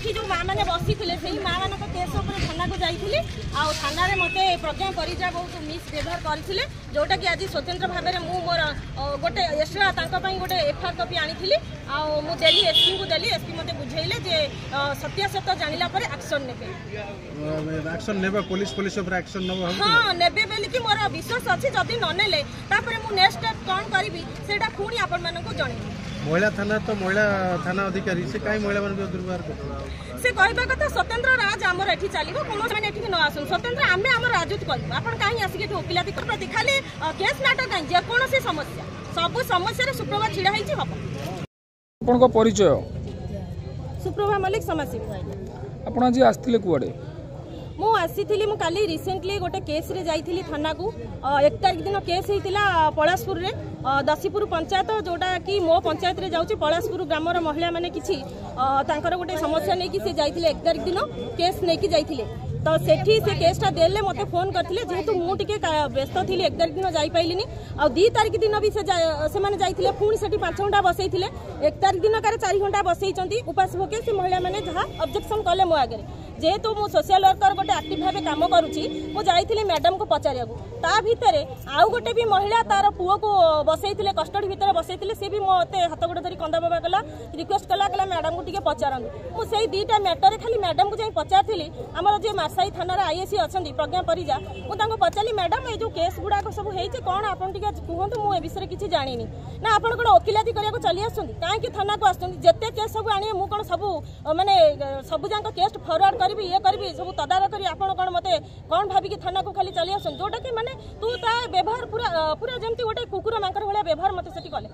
एठी जो माँ मैंने बसी से माँ मान केस थाना को जाइए थाना मत प्रज्ञा परिजा बहुत मिसबिहेवियर करते जोटा कि आज स्वतंत्र भाव में मोर गोटे एक्सट्रा गोटे एफआईआर कॉपी आनी मुझे एसपी को देली एसपी मत बुझेले जे सत्यासत्य जानिला पर एक्शन नेबे पुलिस एक्शन नेबे हाँ नेबे बोली कि मोर विश्वास अच्छी जदि ननेले नेक्स्ट स्टेप कौन करी से पुणी आपण मानक जनइबी महिला थाना तो महिला थाना अधिकारी से कहीं महिला मान दुर्व्यवहार से कहवा कथा स्वतंत्र राज आमर एठी चलिबो कोनो माने एठी न आसुन स्वतंत्र आमे आम राजूत करबो आपण काहे आसी के वकिलाती करबो खाली केस नाटक काहे जे कोनोसी समस्या सब समस्या रे सुप्रभा छिड़ा हिची हबो आपन को परिचय सुप्रभा मलिक समासी आपण आज आस्थिले कुआडे मु आसी मु काली रिसेंटली गोटे केस रे जाइथिली थाना को 1 तारिख दिन केस हेतिला पलासपुर रे दसीपुर पंचायत जोटा कि मो पंचायत रे जाउची पलासपुर ग्रामर महिला माने किछि तांकर गोटे समस्या नै कि से जाइथिले 1 तारिख दिन केस नै कि जाइथिले तो सेठी से केसटा देले मते फोन करथिले जेहेतु मु टिके व्यस्त थिली 1 तारिख दिन जाई पाइलिनी आ 2 तारिख दिन भी से माने जाइथिले पुणी सेठी 5 घंटा बसैथिले 1 तारिख दिन कार 4 घंटा बसैचंती उपास भोके से महिला माने जहा ऑब्जेक्शन कले मो आगे जेहेतु मु सोशल वर्कर गोटे एक्टिव भाव काम करुच्ची मु जाइथिली मैडम को पचारिया ता भितर आउ गोटे भी महिला तार पुओ को बसैथिले कस्टडी भितर बसैथिले से भी मते हाथ गोटे धरी कंदा बाबा कला रिक्वेस्ट कला मैडम को टिके पचारंतु मु सेई दीटा मैटर खाली मैडम को जाई पचारथिली हमर जे मारसाई थाना आईएससी अच्छा प्रज्ञा परिजा मुझे पचारि मैडम ये जो केस गुड़ाक सब होती कौन आप कहतु मुझे विषय किसी जानी ना आप वकिलाती करने चली आसुँच कहीं थाना को आसते केस सब आने मुझे कौन सब माने सब जाक केस फरवर्ड करी ये करी सब तदारख करी आप कौन मत कौन भाविकी थाना को खाली चली आस जोटा कि माने तू ता व्यवहार पूरा पूरा जमती गोटे कुकुर मांकर भाया व्यवहार मत से कले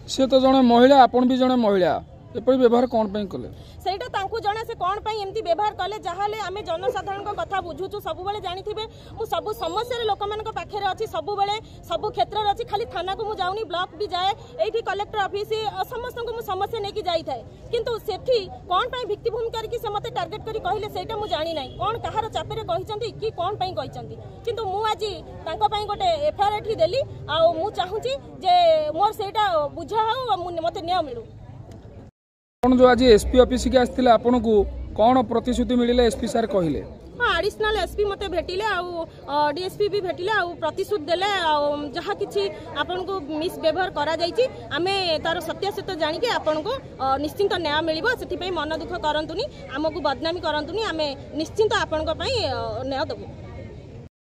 सी तो जड़े महिला आपन भी जड़े महिला एपरी व्यवहार कौन पे कले सेटा तांकु जणे से कौन पे एमती व्यवहार कले जहाले आमे जनसाधारण को कथा बुझुचु सब बेले जानिथिबे मु सब समस्या रे लोक मानक पाखे रे अछि सब बेले सब क्षेत्र रे अछि खाली थाना को मु जाउनी ब्लॉक भी जाए एठी कलेक्टर ऑफिस समस्त को मु समस्या नेकी जाई थाए किंतु सेठी कौन पे भिक्ति भूमि करके से मते टार्गेट करी कहिले सेटा मु जानि नै कौन कहार चापे रे कहिचंती कि कौन पे कहिचंती किंतु मु आजि तांको पे गोटे एफआईआर एठी देली आ मु चाहूची जे मोर सेटा बुझा हो मते न्याय मिलु जो आज एसपी ऑफिस के आसथिले आपन को कौन प्रतिश्रुति मिलिले एसपी सर कहिले हाँ एडिशनल एसपी मते भेटिले आ डीएसपी भी भेटिले आ प्रतिश्रुति देले जहाँ किछि आपन को मिसबिहेवियर करा जाइछि आमे तार सत्यासत्य जानि के आपन को निश्चिंत न्याय मिलिबो सेति पई मन दुख करंतुनी हमकु बदनामी करंतुनी आमे निश्चिंत आपन को पई न्याय देबो।